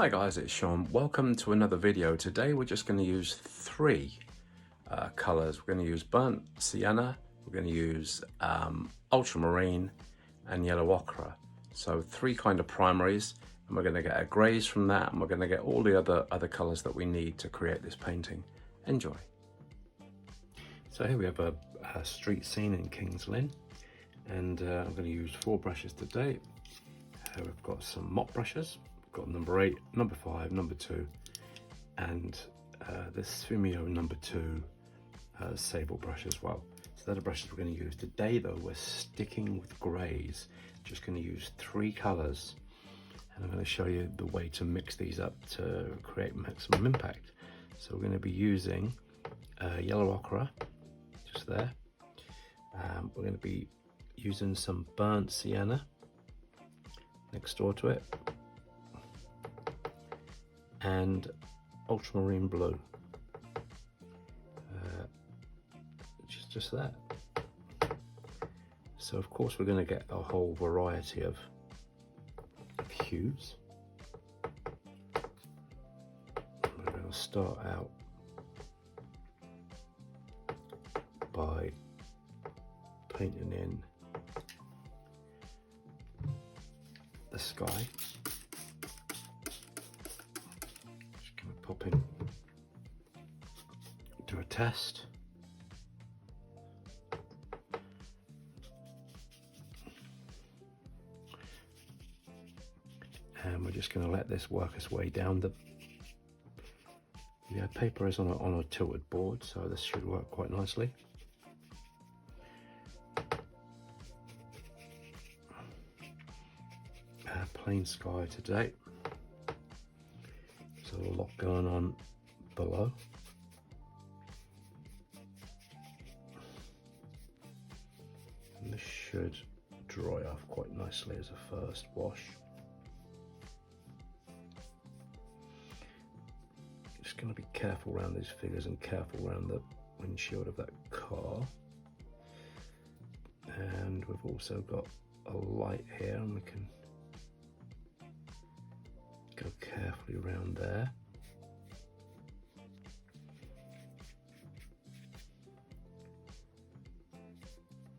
Hi guys, it's Sean. Welcome to another video. Today we're just going to use three colours. We're going to use burnt sienna, we're going to use ultramarine and yellow ochre. So three kind of primaries, and we're going to get a greys from that, and we're going to get all the other colours that we need to create this painting. Enjoy. So here we have a street scene in Kings Lynn, and I'm going to use 4 brushes today. We've got some mop brushes. Got number 8, number 5, number 2, and this Fumio number 2 sable brush as well. So they're the brushes we're going to use today. Though we're sticking with greys, just going to use 3 colours, and I'm going to show you the way to mix these up to create maximum impact. So we're going to be using yellow ochre, just there. We're going to be using some burnt sienna next door to it, and ultramarine blue, just that. So of course we're going to get a whole variety of hues. We're going to start out by painting in the sky. Pop in, do a test, and we're just going to let this work its way down. The paper is on a tilted board, so this should work quite nicely. Plain sky today. There's a lot going on below. And this should dry off quite nicely as a first wash. Just going to be careful around these figures and careful around the windshield of that car. And we've also got a light here, and we can go carefully around there.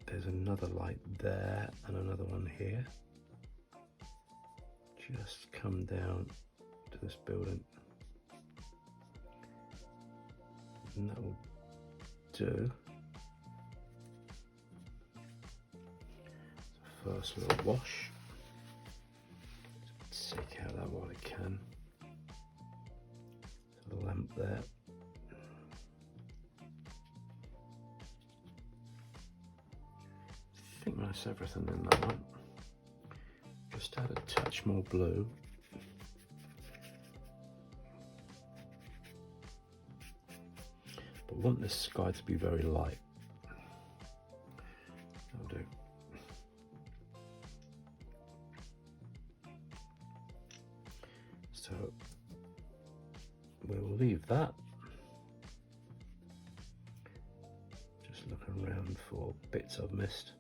There's another light there and another one here. Just come down to this building, and that will do. So first little wash. Take out that while I can. So the lamp there. I think that's everything in that one. Just add a touch more blue. But I want this sky to be very light. That'll do. So we'll leave that. Just looking around for bits I've missed.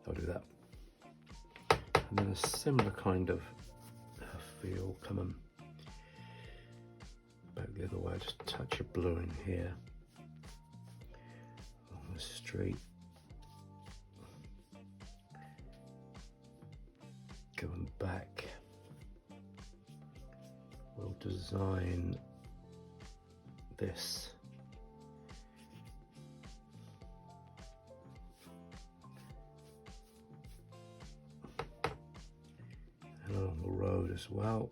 I'll do that. And then a similar kind of feel coming back the other way. Just a touch of blue in here. The street, going back, we'll design this and along the road as well.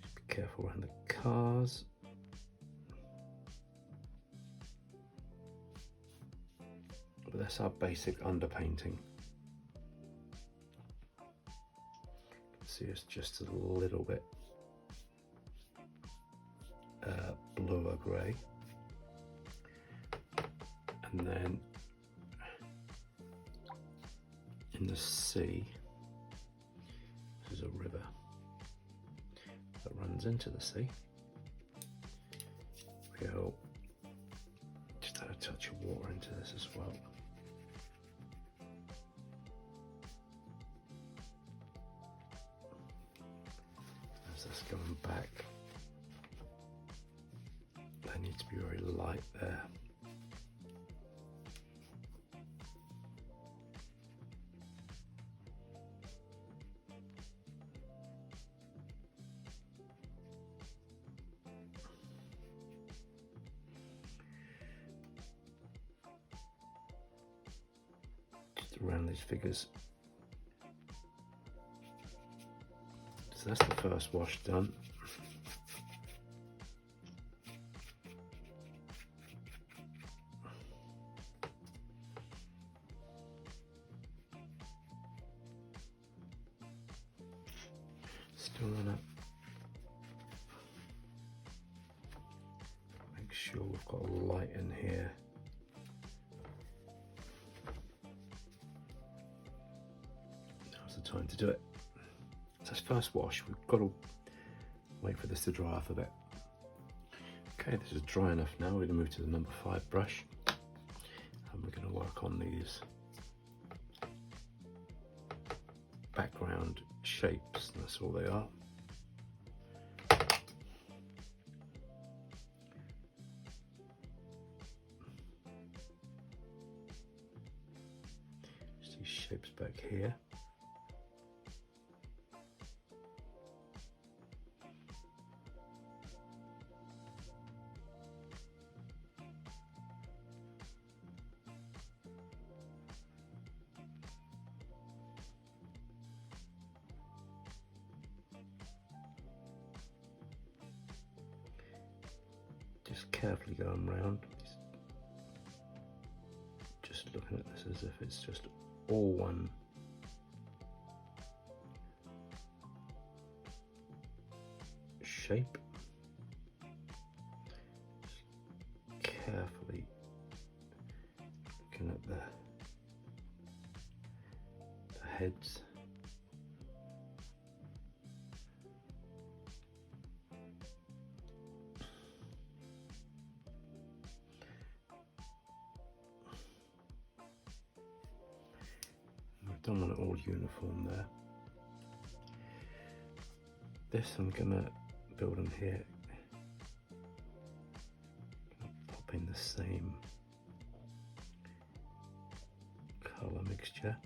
Just be careful around the cars. But that's our basic underpainting. You can see it's just a little bit bluer grey, and then in the sea, this is a river that runs runs into the sea. We'll just add a touch of water into this as well. As that's going back, they need to be very light there. Around these figures. So that's the first wash done. Still gonna make sure we've got a light in here. Time to do it. So this first wash, we've got to wait for this to dry off a bit. Okay, this is dry enough now. We're going to move to the number 5 brush and we're going to work on these background shapes, and that's all they are. Just these shapes back here. Just carefully going round, just looking at this as if it's just all one shape. Just carefully looking at the heads. Don't want it all uniform there. This I'm gonna build on here. Pop in the same colour mixture.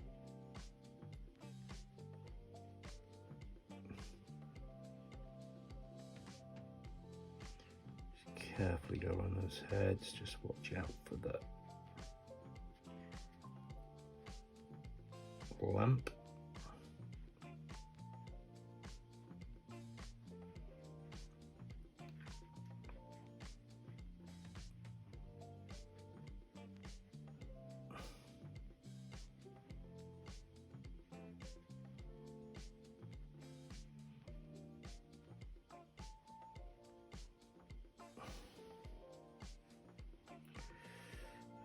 Just carefully go around those heads. Just watch out for the lamp.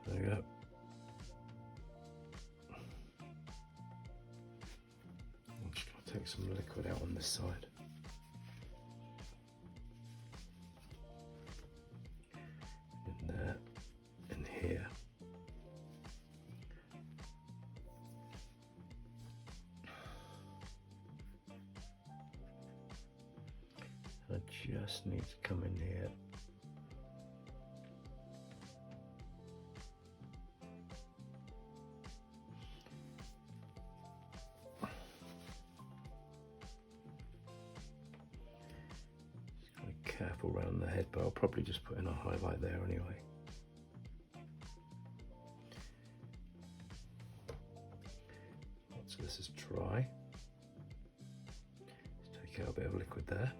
There we go. Take some liquid out on this side. In there, in here. I just need to come in here. Careful around the head, but I'll probably just put in a highlight there anyway. Once this is dry, let's take out a bit of liquid there.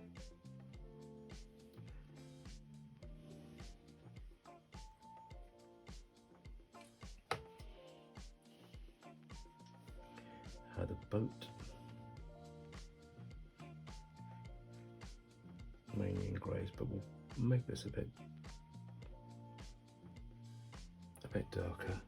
Add a boat. Mainly in greys, but we'll make this a bit darker.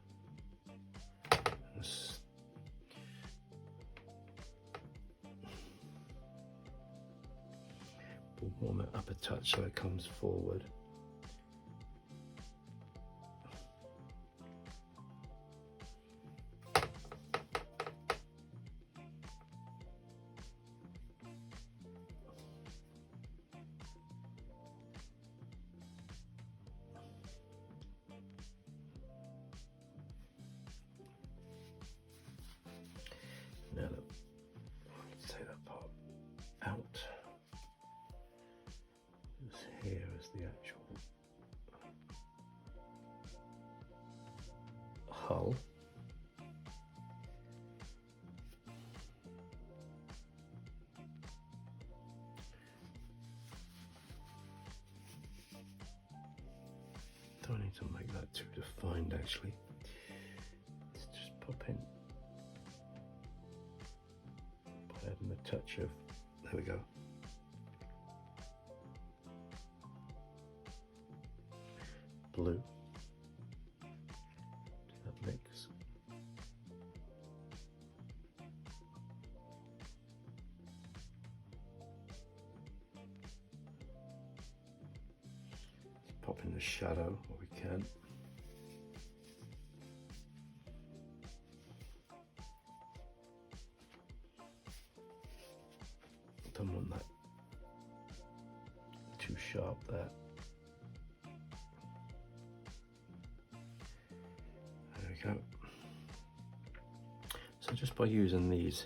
we'll warm it up a touch so it comes forward. Now look, let's take that part out. This here is the actual hull. Don't need to make that too defined actually. Let's just pop in. Adding a touch of, there we go. Blue. Do that mix. Let's pop in the shadow where we can. Don't want that too sharp there. There we go. So just by using these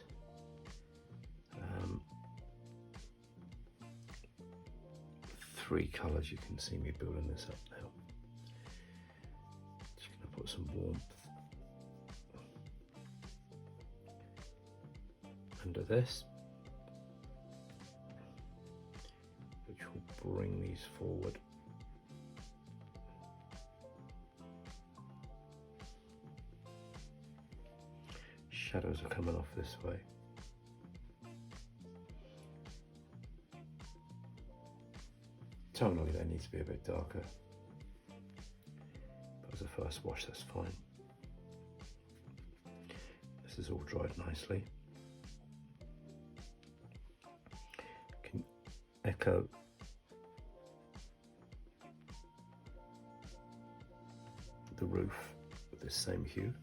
three colours, you can see me building this up now. Just going to put some warmth under this, which will bring these forward. Shadows are coming off this way. Tonally they need to be a bit darker, but as a first wash that's fine. This is all dried nicely. Can echo the roof with this same hue.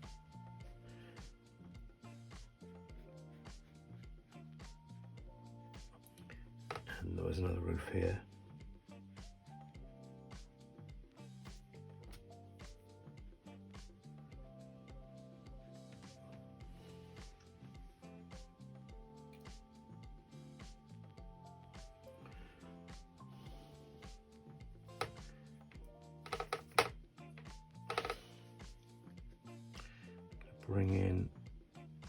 And there was another roof here. Bring in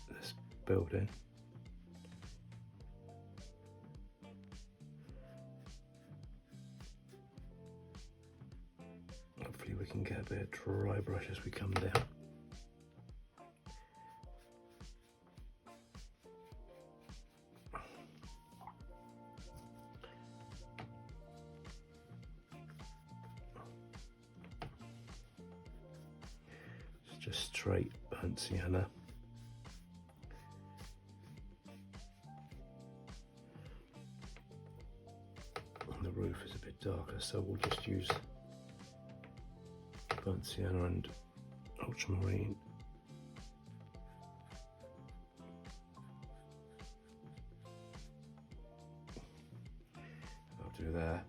this building. Hopefully we can get a bit of dry brush as we come down. It's just straight burnt sienna. And the roof is a bit darker, so we'll just use burnt sienna and ultramarine. I'll do there.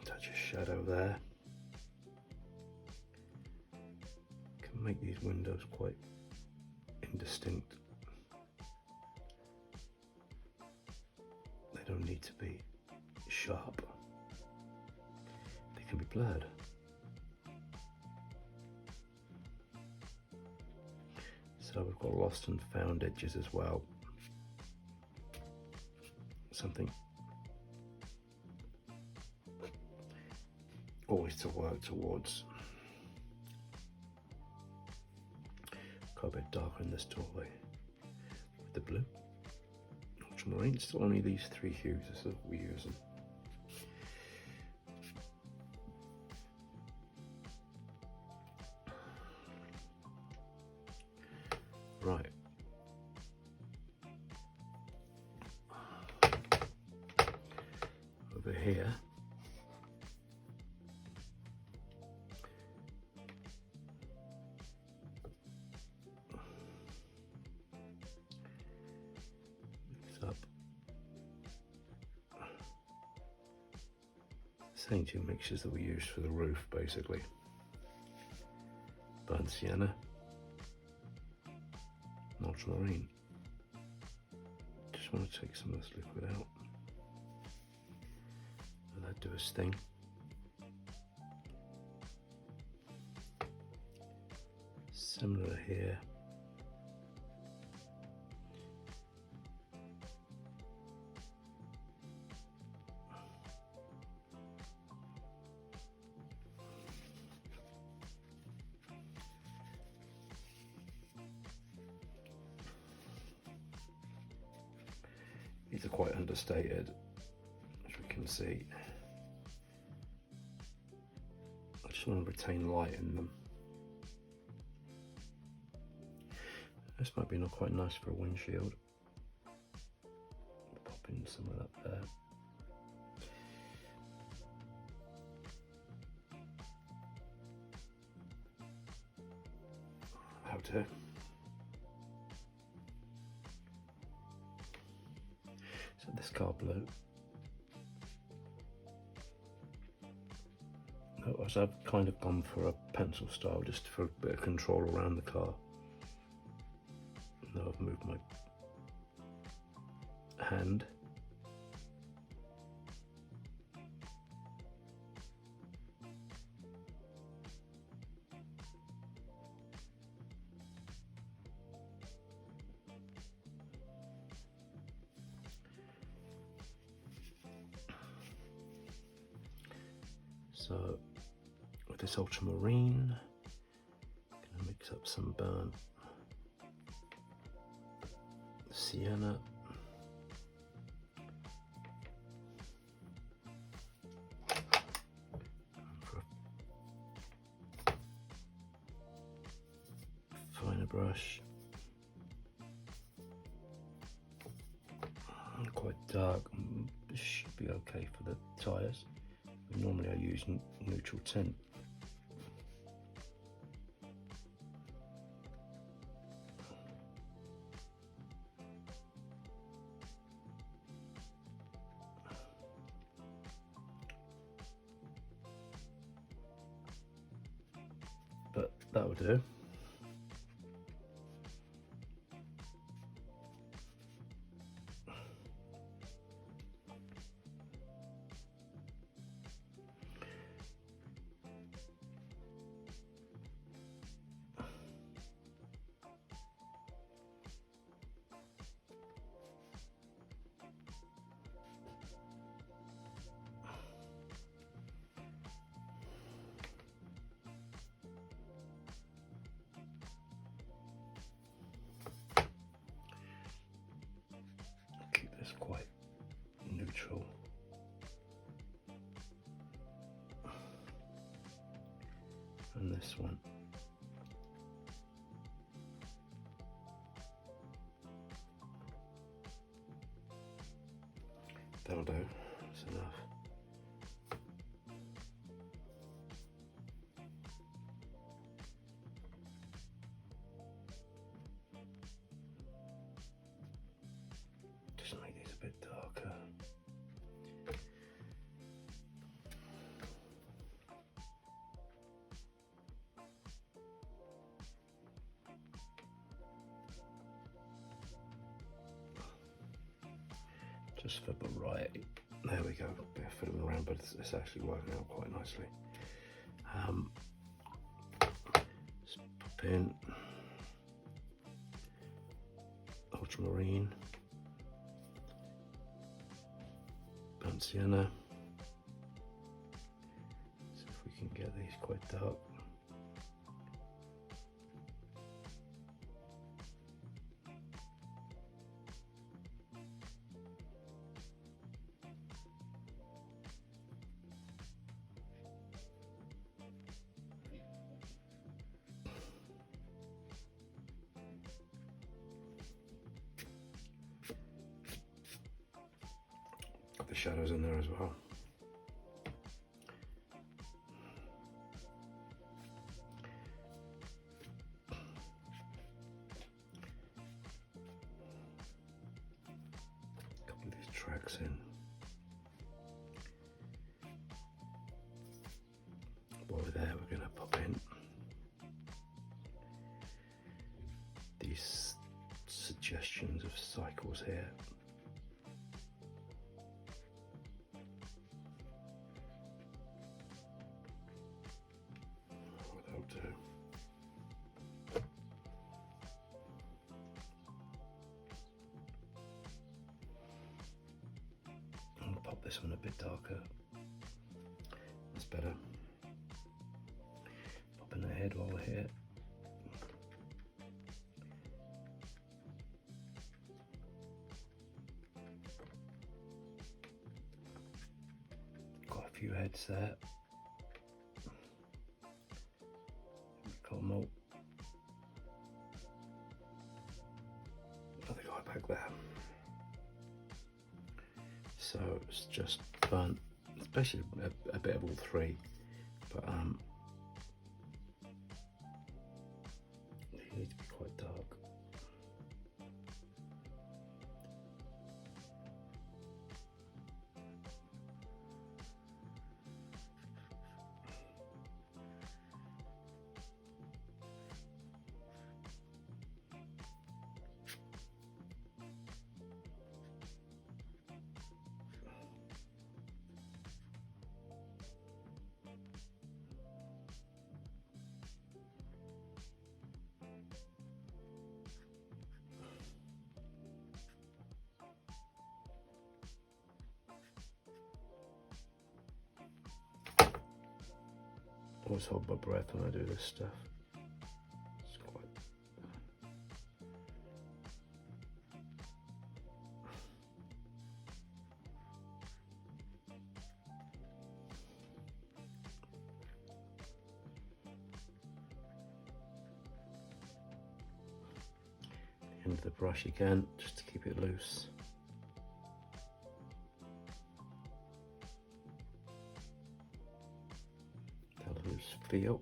Touch of shadow there. Can make these windows quite indistinct. They don't need to be sharp. They can be blurred. So we've got lost and found edges as well. Something always to work towards. Got a bit darker in this doorway with the blue. Ultramarine, still only these three hues, this is what we're using. here. Mix up. Same two mixtures that we used for the roof, basically. Burnt sienna, and ultramarine. Just want to take some of this liquid out. Let that do its thing. Similar here. These are quite understated, as we can see. I just want to retain light in them. This might be not quite nice for a windshield. Pop in some of that there. How to. So this car blue. So I've kind of gone for a pencil style just for a bit of control around the car. Now I've moved my hand. So with this ultramarine, I'm gonna mix up some burnt sienna. For a finer brush. Quite dark, this should be okay for the tyres. Normally I use neutral tint. But that will do. Quite neutral. And this one. That'll do. That's enough. Just make these a bit darker. Just for variety. There we go. A bit of fiddling around, but it's actually working out quite nicely. Just pop in ultramarine, burnt sienna. See if we can get these quite dark. Got the shadows in there as well. tracks in. While we're there, we're going to pop in these suggestions of cycles here. That'll do. I'll pop this one a bit darker. That's better. Popping the head while we're here. Got a few heads there. Another guy back there. So it's just burnt. It's basically a bit of all three, but they need to be quite dark. Always hold my breath when I do this stuff. It's quite... The end of the brush again, just to keep it loose. Feel.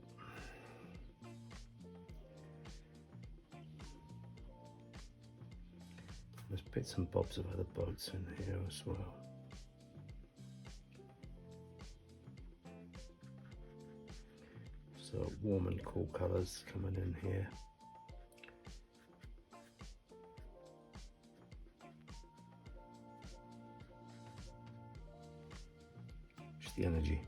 There's bits and bobs of other boats in here as well. So warm and cool colours coming in here. Just the energy.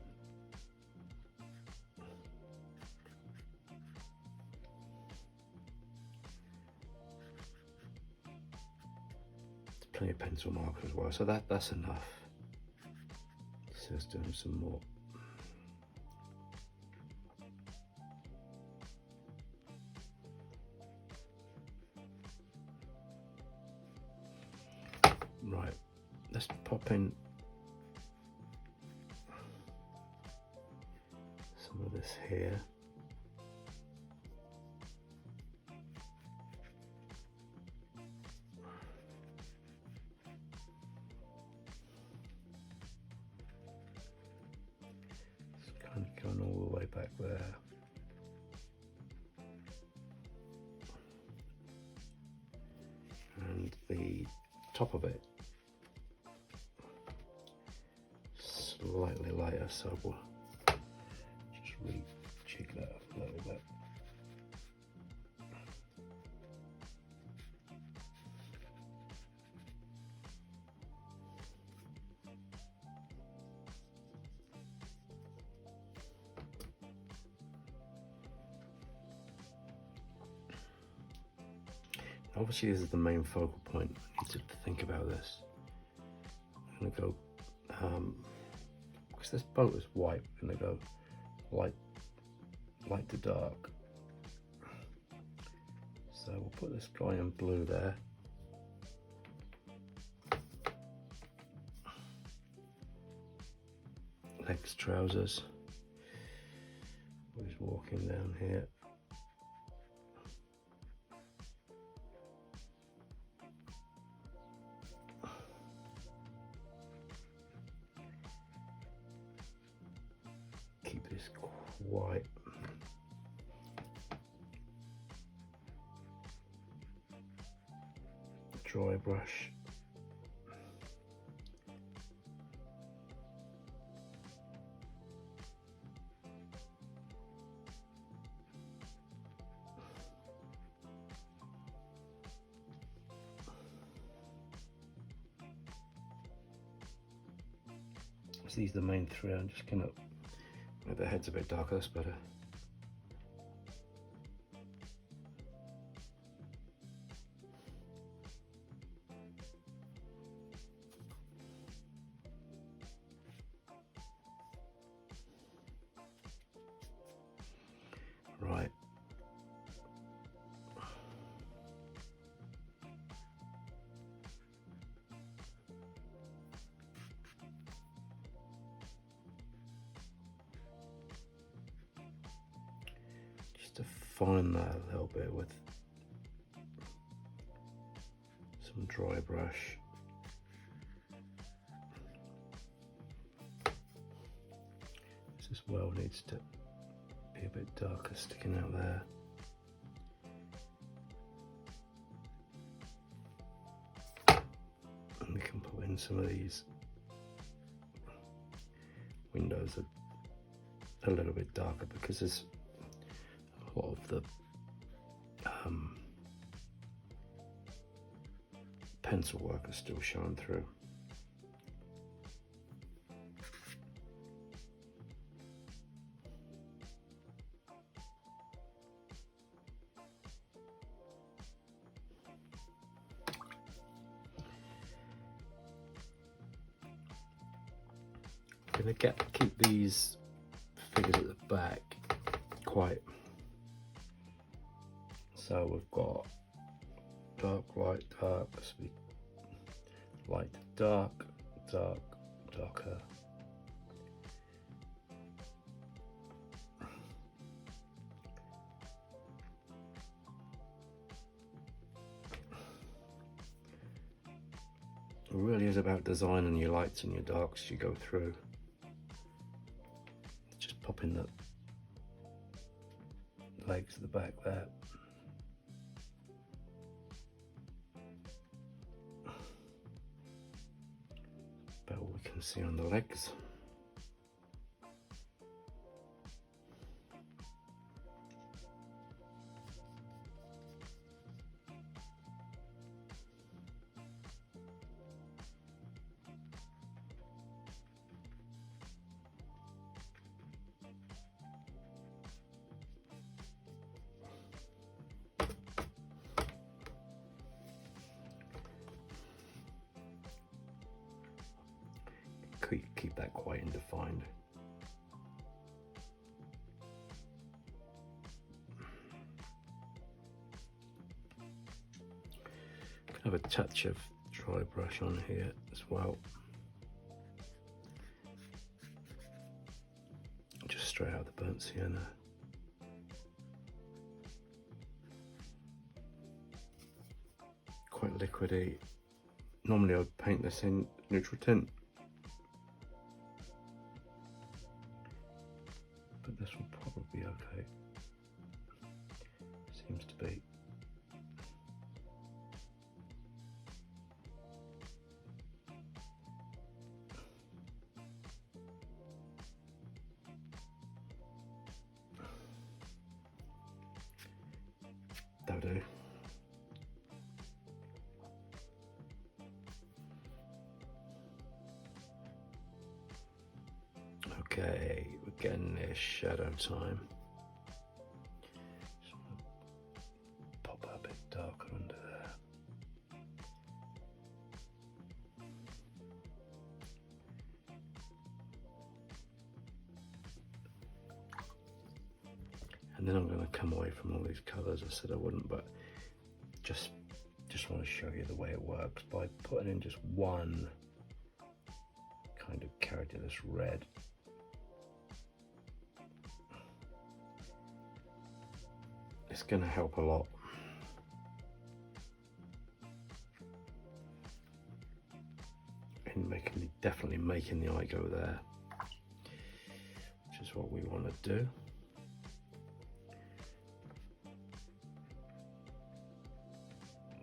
Plenty of pencil marker as well, so that's enough. So let's do some more. Right, let's pop in some of this here. Going all the way back there. And the top of it slightly lighter, so we'll just rejig that up a little bit. Obviously this is the main focal point. I need to think about this. I'm gonna go, because this boat is white, I'm gonna go light to dark. So we'll put this guy in blue there. Legs, trousers. He's walking down here. Keep this quiet. Dry brush. So these are the main three. I'm just gonna make the head's a bit darker, that's better. Right. Just define that a little bit with some dry brush. This as well needs to be a bit darker sticking out there. And we can put in some of these windows a little bit darker because there's a lot of the pencil work is still showing through. I'm going to keep these figures at the back quite. So we've got dark, light, dark. This will be light, dark, dark, darker. It really is about designing your lights and your darks as you go through. Just pop in the legs at the back there. About all we can see on the legs. Keep that quite undefined. Have a touch of dry brush on here as well. Just straight out the burnt sienna. Quite liquidy. Normally I would paint this in neutral tint, but this will probably be okay. Seems to be. That'll do. Okay, we're getting near shadow time. Just want to pop a bit darker under there. And then I'm going to come away from all these colours. I said I wouldn't, but just want to show you the way it works by putting in just one kind of characterless red. It's going to help a lot. In definitely making the eye go there, which is what we want to do.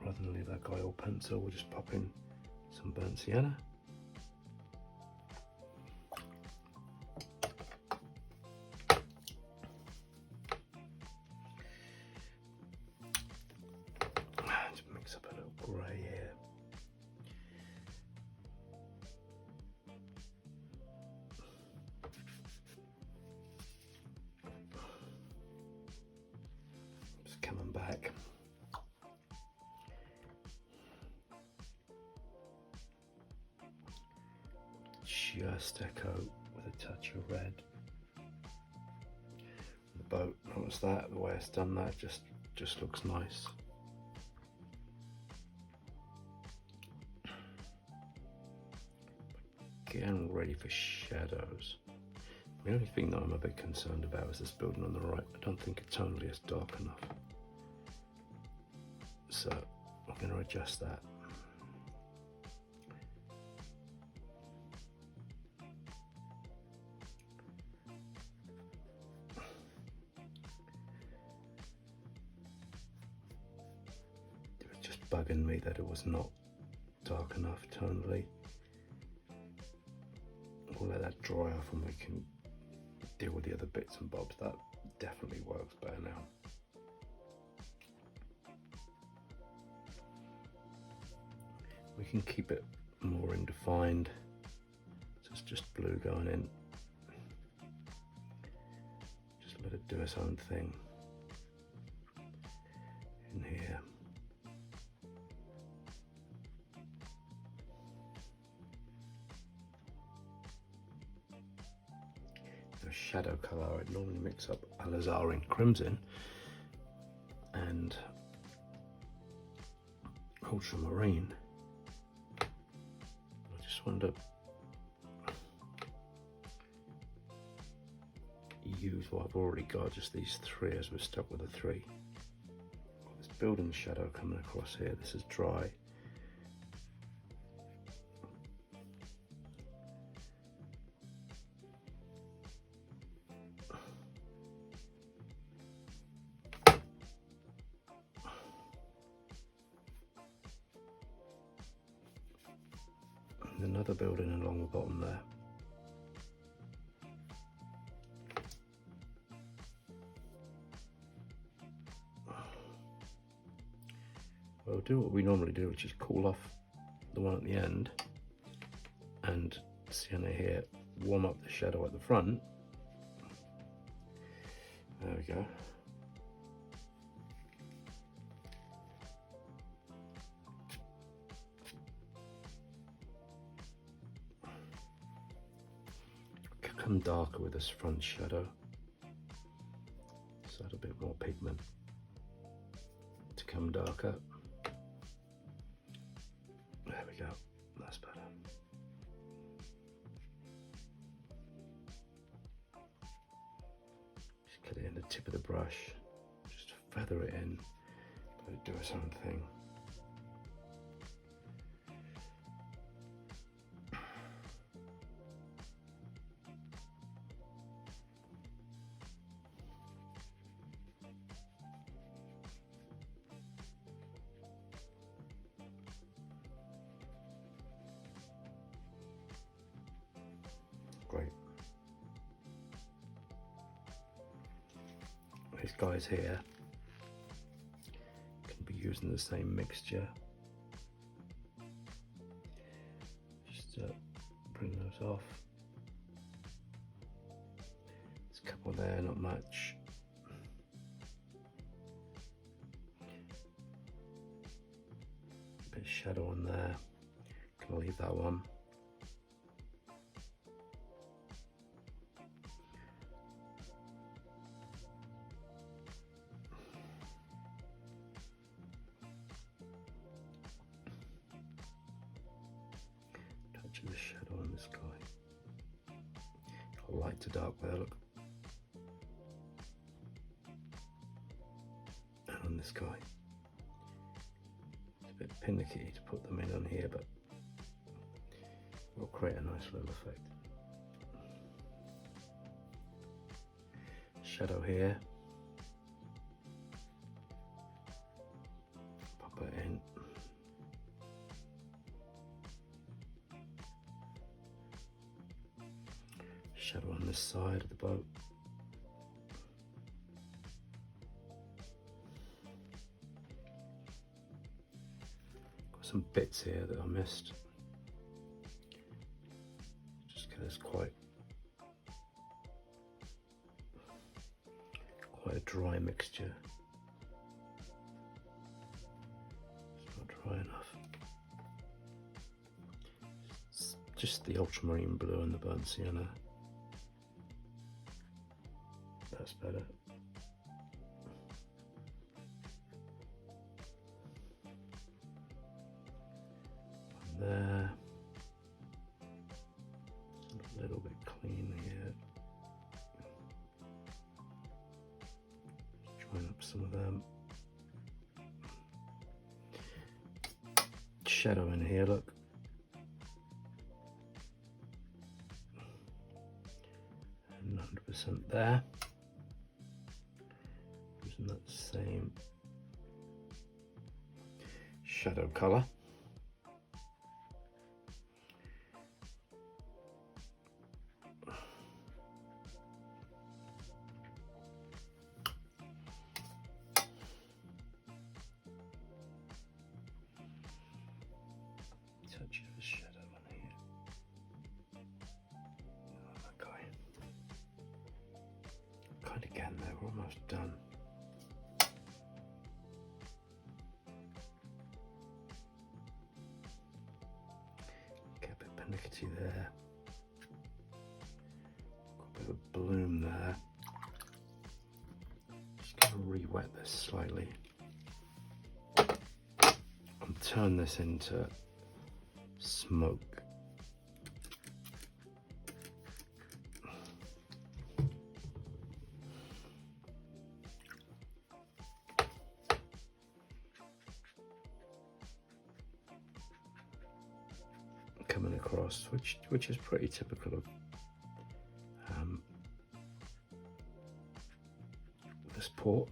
Rather than leave that guy all pencil, we'll just pop in some burnt sienna. Just mix up a little grey here. black. Just echo with a touch of red. The boat, notice that, the way it's done that just looks nice. Again, ready for shadows. The only thing that I'm a bit concerned about is this building on the right. I don't think tonally it's dark enough. So I'm going to adjust that. It was just bugging me that it was not dark enough tonally. We'll let that dry off and we can deal with the other bits and bobs. That definitely works better now. We can keep it more indefined, so it's just blue going in. Just let it do its own thing in here. Shadow colour, I'd normally mix up alizarin crimson and ultramarine. I just wanted to use what I've already got, just these three, as we're stuck with the three. Got this building shadow coming across here. This is dry. Another building along the bottom there. We'll do what we normally do, which is cool off the one at the end and sienna here, warm up the shadow at the front. There we go. Come darker with this front shadow, so add a bit more pigment to come darker. There we go, that's better. Just get it in the tip of the brush, just feather it in, let it do its own thing. Great. These guys here can be using the same mixture. Just bring those off. There's a couple there, not much. A bit of shadow on there. Can I leave that one? The shadow on this guy. Light to dark there, look. And on this guy. It's a bit pinicky to put them in on here, but it'll create a nice little effect. Shadow here. Pop it in. Shadow on this side of the boat. Got some bits here that I missed. Just because it's quite a dry mixture. dry enough. It's just the ultramarine blue and the burnt sienna. That's better. And there. A little bit clean here. Just join up some of them. Shadow in here, look. And 100% there. Using that same shadow colour. Touch of a shadow on here. Oh my God. Kind of getting there, we're almost done. Get a bit of pernickety there. Got a bit of bloom there. Just gonna re-wet this slightly. And turn this into smoke. Coming across, which is pretty typical of this port.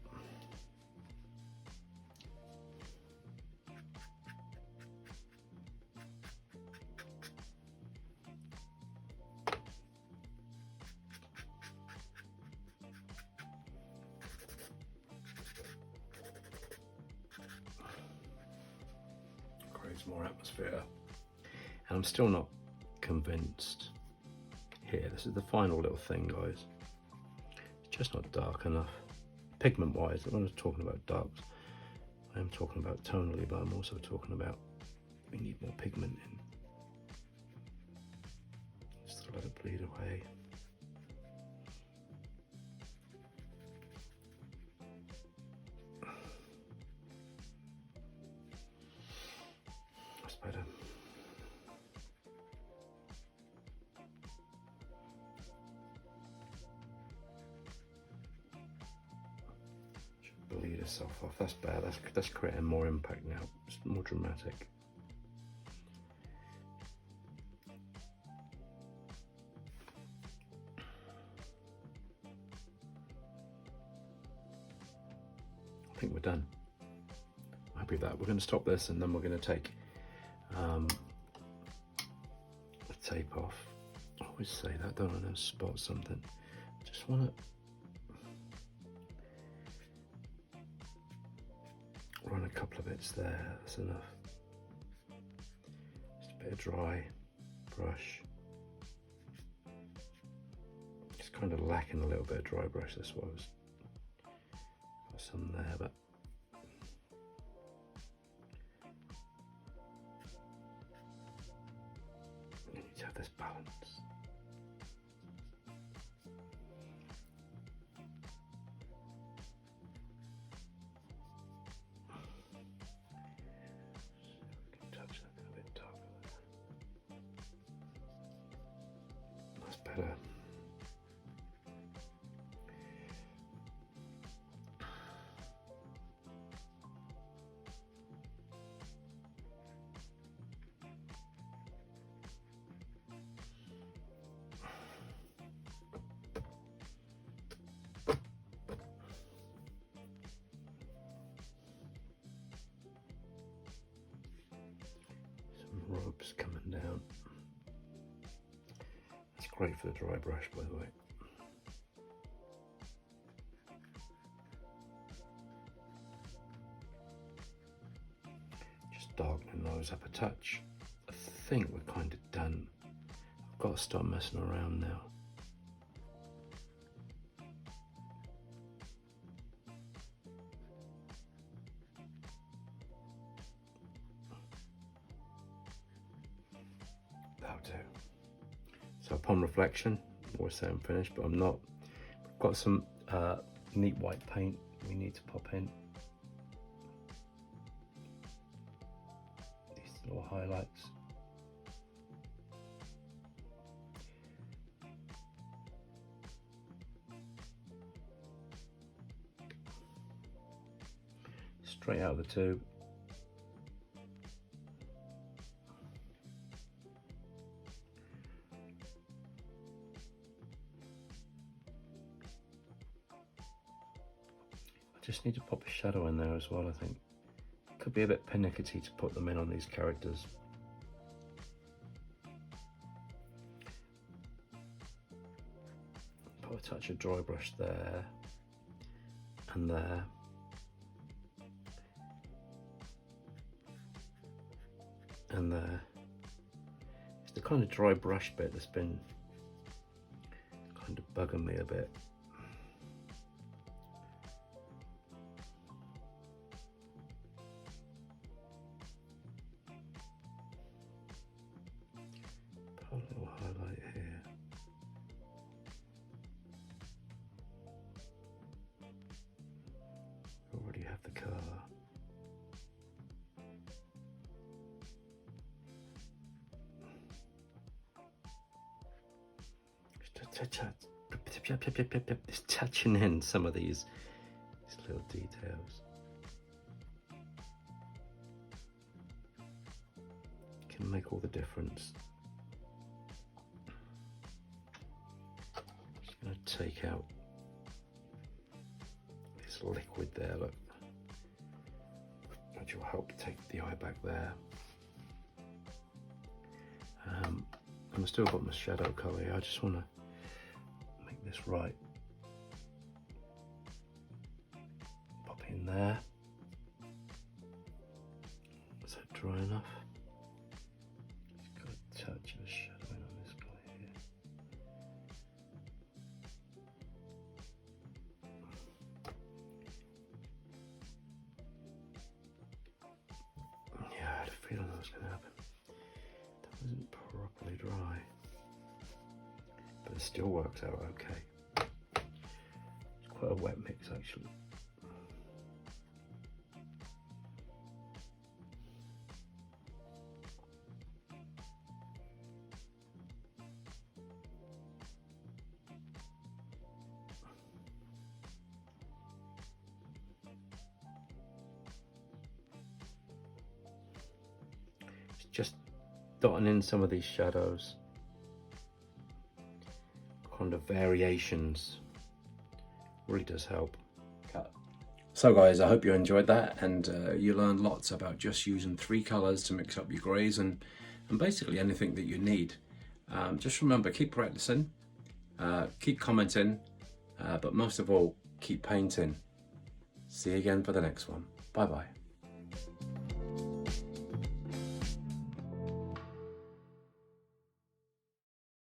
Creates more atmosphere. And I'm still not convinced here. This is the final little thing, guys. It's just not dark enough. Pigment wise, when I was talking about darks, I am talking about tonally, but I'm also talking about we need more pigment in. Just let it bleed away. That's better. Bleed itself off. That's bad. That's creating more impact now. It's more dramatic. I think we're done. I'm happy with that. We're going to stop this and then we're going to take the tape off. I always say that, don't I? Then spot something. Just want to run a couple of bits there, that's enough. Just a bit of dry brush. Just kind of lacking a little bit of dry brush, that's what I was, got some there, but you need to have this balance. Better. Some ropes coming down. Great for the dry brush, by the way. Just darkening those up a touch. I think we're kind of done. I've got to start messing around now. That'll do. So upon reflection, always say I'm finished, but I'm not. We've got some neat white paint we need to pop in. These little highlights. Straight out of the tube. I just need to pop a shadow in there as well, I think. Could be a bit pernickety to put them in on these characters. Put a touch of dry brush there and there. And there. It's the kind of dry brush bit that's been kind of bugging me a bit. Put a little highlight here. Already have the colour. Just touching in some of these little details can make all the difference. Just going to take out this liquid there, look, which will help take the eye back there. And I've still got my shadow colour here. I just want to make this right. Pop it in there. Is that dry enough? Just got a touch of a shadow in on this guy here. Yeah, I had a feeling that was going to happen. That wasn't properly dry, but it still works out okay. It's quite a wet mix actually. Just dotting in some of these shadows, kind of variations, really does help. So guys, I hope you enjoyed that, and you learned lots about just using 3 colours to mix up your greys and basically anything that you need. Just remember, keep practicing, keep commenting, but most of all, keep painting. See you again for the next one. Bye bye.